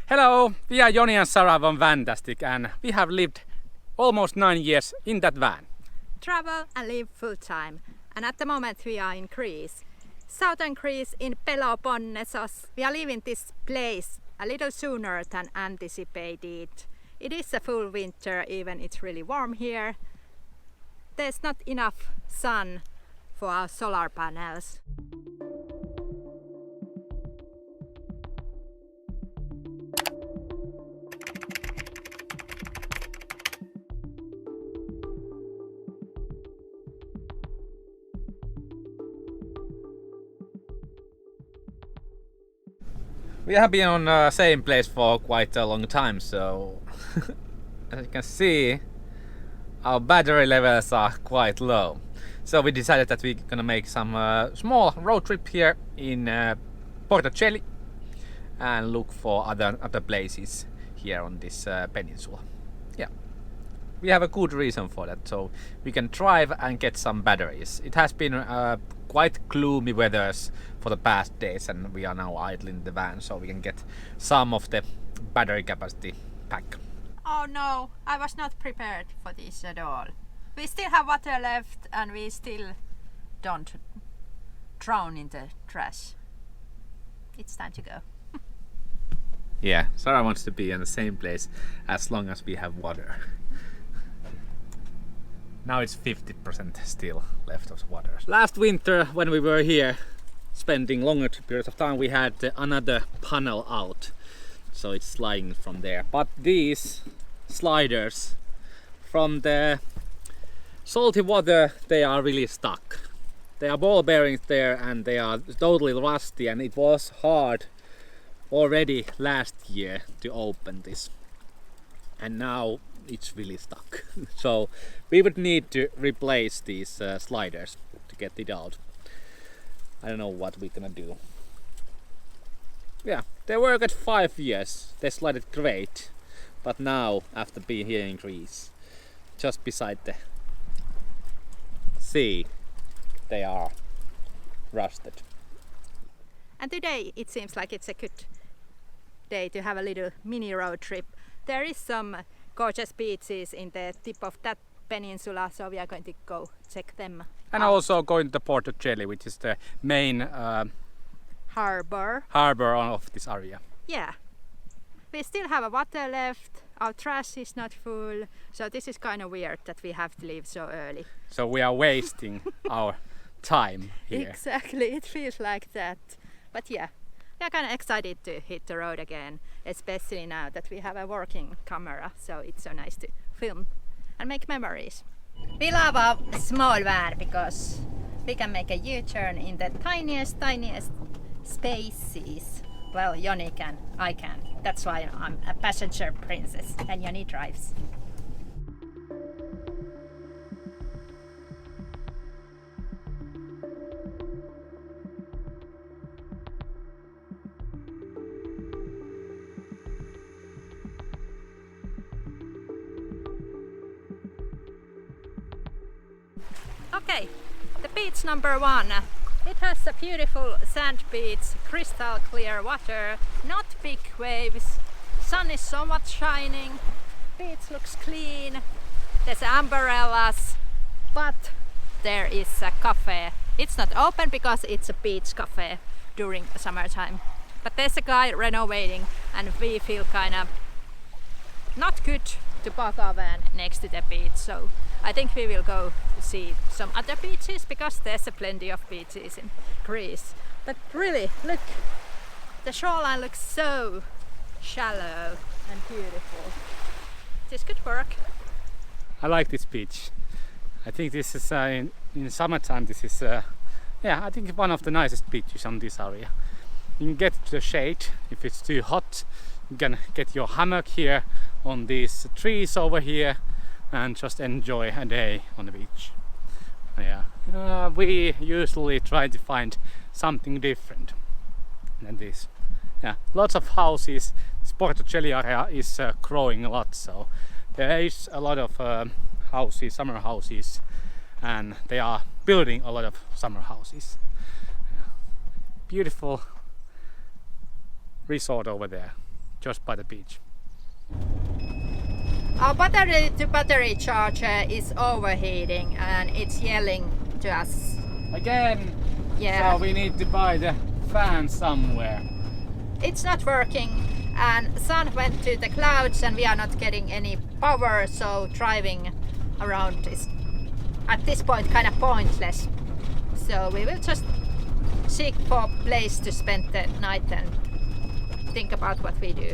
Hello, we are Joni and Sarah from Vantastic and we have lived almost 9 years in that van. Travel and live full time, and at the moment we are in Greece. Southern Greece in Peloponnesos. We are leaving this place a little sooner than anticipated. It is a full winter, even it's really warm here. There's not enough sun for our solar panels. We have been on the same place for quite a long time, so as you can see, our battery levels are quite low. So we decided that we're gonna make some small road trip here in Porto Heli and look for other places here on this peninsula. Yeah, we have a good reason for that, so we can drive and get some batteries. It has been quite gloomy weathers for the past days and we are now idling the van so we can get some of the battery capacity back. Oh no, I was not prepared for this at all. We still have water left and we still don't drown in the trash. It's time to go. Yeah, Sarah wants to be in the same place as long as we have water. Now it's 50% still left of water. Last winter when we were here spending longer periods of time, we had another panel out, so it's lying from there. But these sliders from the salty water, they are really stuck. They are ball bearings there and they are totally rusty, and it was hard already last year to open this, and now it's really stuck. So we would need to replace these sliders to get it out. I don't know what we're gonna do. Yeah, they work at 5 years. They slided great, but now after being here in Greece, just beside the sea, they are rusted. And today it seems like it's a good day to have a little mini road trip. There is some gorgeous beaches in the tip of that peninsula, so we are going to go check them and out. Also going to Porto Heli, which is the main harbor of this area. Yeah, we still have a water left, our trash is not full, so this is kind of weird that we have to leave so early. So we are wasting our time here. Exactly, it feels like that. But yeah, we are kind of excited to hit the road again, especially now that we have a working camera, so it's so nice to film and make memories. We love our small van because we can make a U-turn in the tiniest spaces. Well, Joni can, I can. That's why I'm a passenger princess and Joni drives. Okay, the beach number 1. It has a beautiful sand beach, crystal clear water, not big waves, sun is somewhat shining, beach looks clean, there's umbrellas, but there is a cafe. It's not open because it's a beach cafe during summertime, but there's a guy renovating and we feel kind of not good to park our van next to the beach, so I think we will go to see some other beaches because there's plenty of beaches in Greece. But really, look, the shoreline looks so shallow and beautiful. This could work. I like this beach. I think this is in summertime. This is yeah, I think one of the nicest beaches on this area. You can get to the shade if it's too hot. You can get your hammock here on these trees over here and just enjoy a day on the beach. Yeah, we usually try to find something different than this. Yeah, lots of houses. This Porto Heli area is growing a lot, so there is a lot of houses, summer houses, and they are building a lot of summer houses. Yeah. Beautiful resort over there. just by the beach. Our battery to battery charger is overheating and it's yelling to us. Again! Yeah. So we need to buy the fan somewhere. It's not working and sun went to the clouds and we are not getting any power, so driving around is at this point kind of pointless. So we will just seek for a place to spend the night and think about what we do.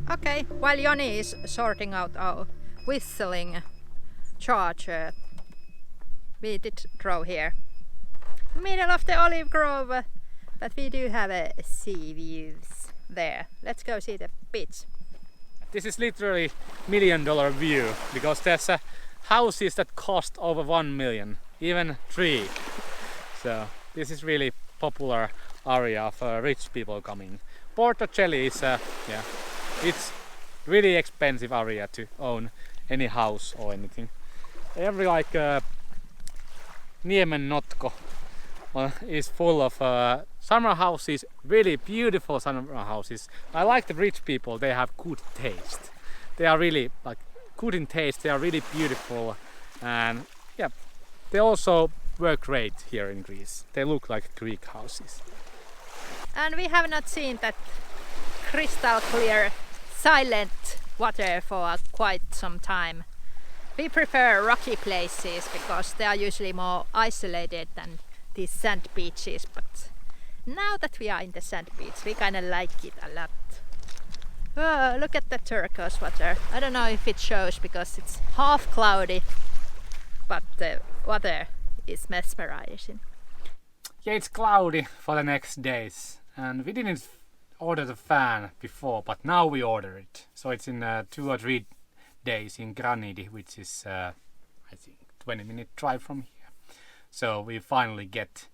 Okay, while Joni is sorting out our whistling charger, we did draw here. Middle of the olive grove, but we do have a sea views there. Let's go see the beach. This is literally $1 million view because there's houses that cost over 1 million, even 3. So this is really popular area of rich people coming. Porto Heli is it's really expensive area to own any house or anything. Every Niemen Notko is full of summer houses, really beautiful summer houses. I like the rich people, they have good taste. They are really good in taste, they are really beautiful, and yeah, they also work great here in Greece. They look like Greek houses. And we have not seen that crystal clear silent water for quite some time. We prefer rocky places because they are usually more isolated than these sand beaches, but now that we are in the sand beach we kind of like it a lot. Oh, look at the turquoise water. I don't know if it shows because it's half cloudy, but the water is mesmerizing. Yeah, it's cloudy for the next days and we didn't order the fan before, but now we order it. So it's in 2 or 3 days in Granidi, which is I think 20-minute drive from here. So we finally get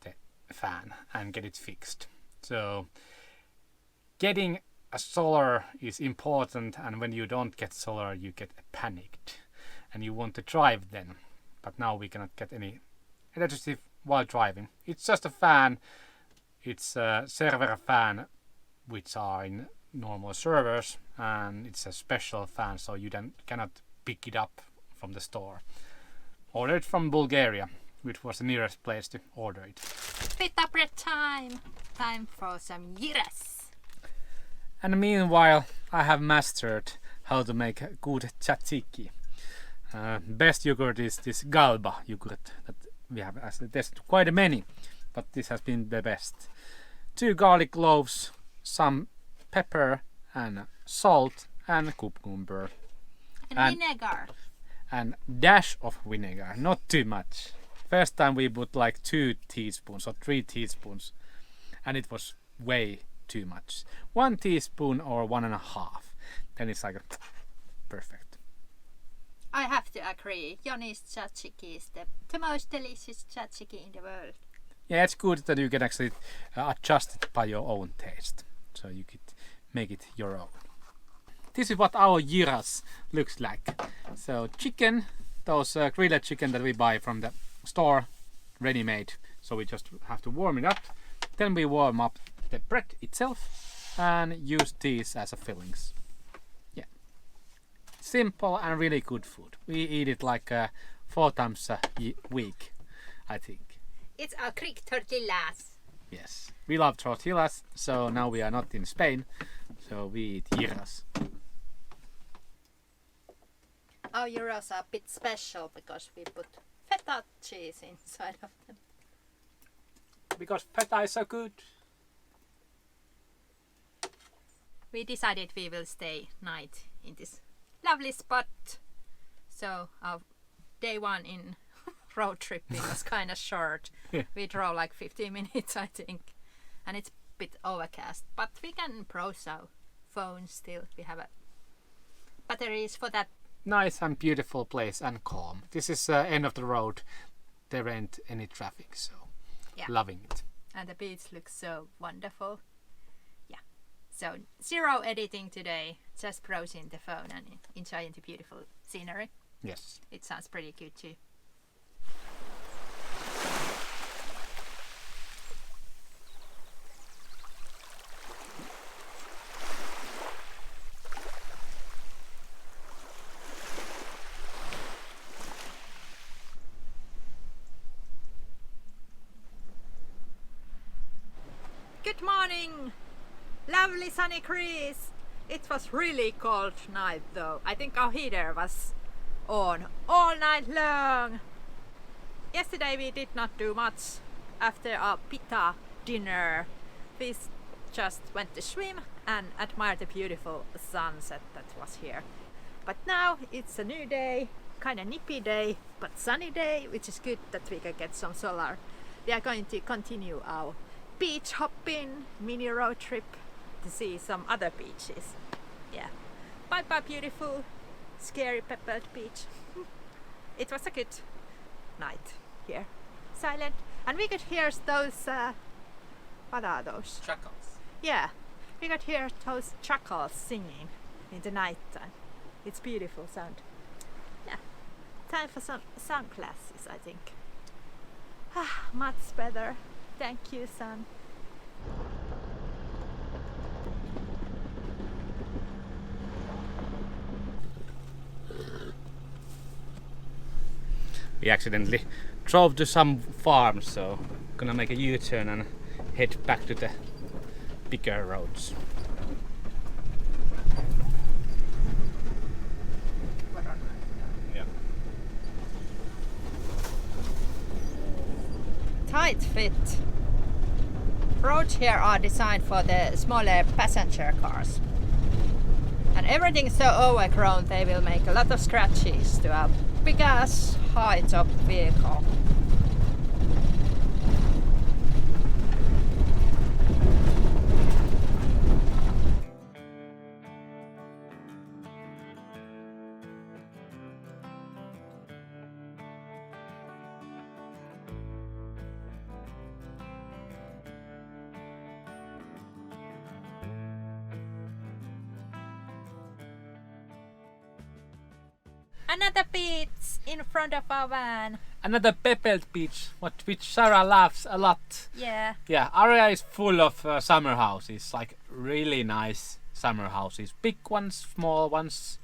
the fan and get it fixed. So getting a solar is important, and when you don't get solar you get panicked and you want to drive then. But now we cannot get any electricity while driving. It's just a fan. It's a server fan which are in normal servers, and it's a special fan so you cannot pick it up from the store. Ordered from Bulgaria, which was the nearest place to order it. Pita bread time! Time for some gyros! And meanwhile I have mastered how to make a good tzatziki. Best yogurt is this Galba yogurt that we have tested quite many, but this has been the best. 2 garlic cloves, some pepper and salt and cucumber. And vinegar. And dash of vinegar, not too much. First time we put like 2 teaspoons or 3 teaspoons and it was way too much. 1 teaspoon or 1.5. Then it's like perfect. I have to agree. Joni's tzatziki is the most delicious tzatziki in the world. Yeah, it's good that you can actually adjust it by your own taste. So you could make it your own. This is what our gyros looks like. So chicken, those grilled chicken that we buy from the store, ready-made. So we just have to warm it up. Then we warm up the bread itself and use these as a fillings. Yeah, simple and really good food. We eat it like 4 times a week, I think. It's our Greek tortillas. Yes, we love tortillas, so now we are not in Spain, so we eat gyros. Our gyros are a bit special because we put feta cheese inside of them. Because feta is so good. We decided we will stay night in this lovely spot. So our day 1 in road tripping was kind of short. Yeah. We drove like 15 minutes I think, and it's a bit overcast, but we can browse our phone still. We have batteries for that. Nice and beautiful place and calm. This is end of the road. There ain't any traffic, so Yeah. loving it. And the beach looks so wonderful. Yeah, So zero editing today, just browsing the phone and enjoying the beautiful scenery. Yes. It sounds pretty good too. Good morning! Lovely sunny Greece! It was really cold night though. I think our heater was on all night long. Yesterday we did not do much after our pita dinner. We just went to swim and admired the beautiful sunset that was here. But now it's a new day, kind of nippy day, but sunny day, which is good that we can get some solar. We are going to continue our beach hopping mini road trip to see some other beaches. Yeah, bye bye beautiful scary peppered beach. It was a good night here, silent, and we could hear those what are those? Jackals. Yeah, we could hear those jackals singing in the night time. It's beautiful sound. Yeah, time for some sunglasses, I think. Much better. Thank you, son. We accidentally drove to some farm, so gonna make a U-turn and head back to the bigger roads. Yeah. Tight fit. Roads here are designed for the smaller passenger cars. And everything is so overgrown they will make a lot of scratches to a big ass high top vehicle. Another beach in front of our van. Another pebbled beach, which Sarah loves a lot. Yeah. Yeah, area is full of summer houses, like really nice summer houses. Big ones, small ones,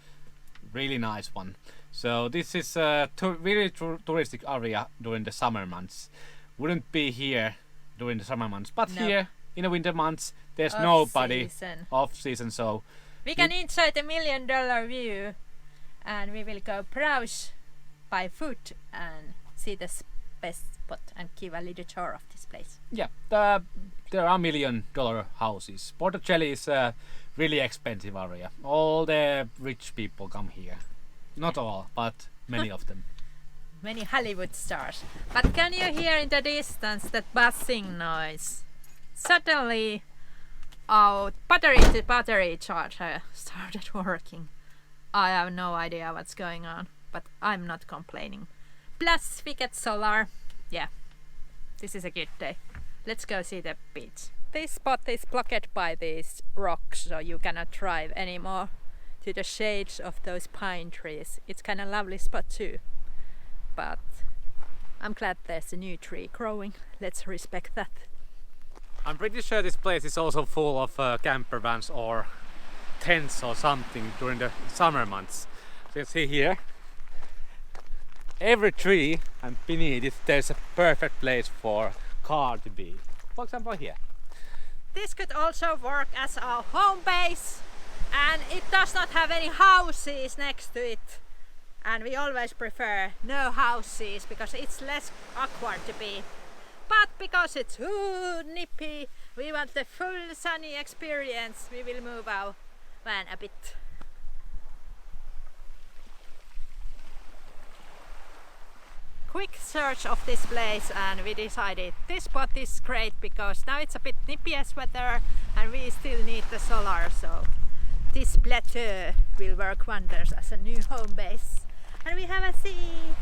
really nice one. So this is a very touristic area during the summer months. Wouldn't be here during the summer months, but Nope. here in the winter months there's Off nobody. season. Off season, so We can enjoy the $1 million view, and we will go browse, buy food, and see the best spot and give a little tour of this place. yeah, there are $1 million houses. Porto Heli is a really expensive area. All the rich people come here. Not all, but many of them. Many Hollywood stars. But can you hear in the distance that buzzing noise? Suddenly our battery charger started working. I have no idea what's going on, but I'm not complaining. Plus we get solar. Yeah, this is a good day. Let's go see the beach. This spot is blocked by these rocks, so you cannot drive anymore to the shades of those pine trees. It's kind of lovely spot too. But I'm glad there's a new tree growing. Let's respect that. I'm pretty sure this place is also full of camper vans or tents or something during the summer months. So you see here, every tree and beneath it there's a perfect place for a car to be. For example here. This could also work as our home base, and it does not have any houses next to it. And we always prefer no houses because it's less awkward to be. But because it's nippy, we want the full sunny experience. We will move our van a bit. Quick search of this place, and we decided this spot is great because now it's a bit nippy as weather and we still need the solar, so this plateau will work wonders as a new home base. And we have a sea!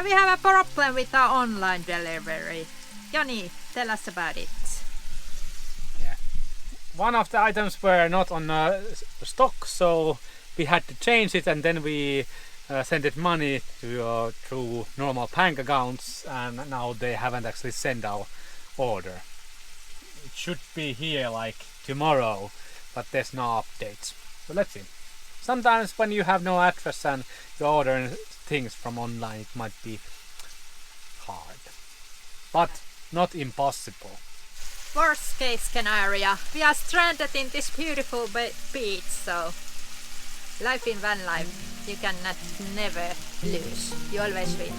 We have a problem with our online delivery. Joni, tell us about it. Yeah. One of the items were not on stock, so we had to change it, and then we sent it money to through normal bank accounts, and now they haven't actually sent our order. It should be here like tomorrow, but there's no updates. So let's see. Sometimes when you have no address and you're ordering things from online, it might be hard, but not impossible. Worst case scenario, we are stranded in this beautiful beach, so life in van life, you cannot never lose, you always win.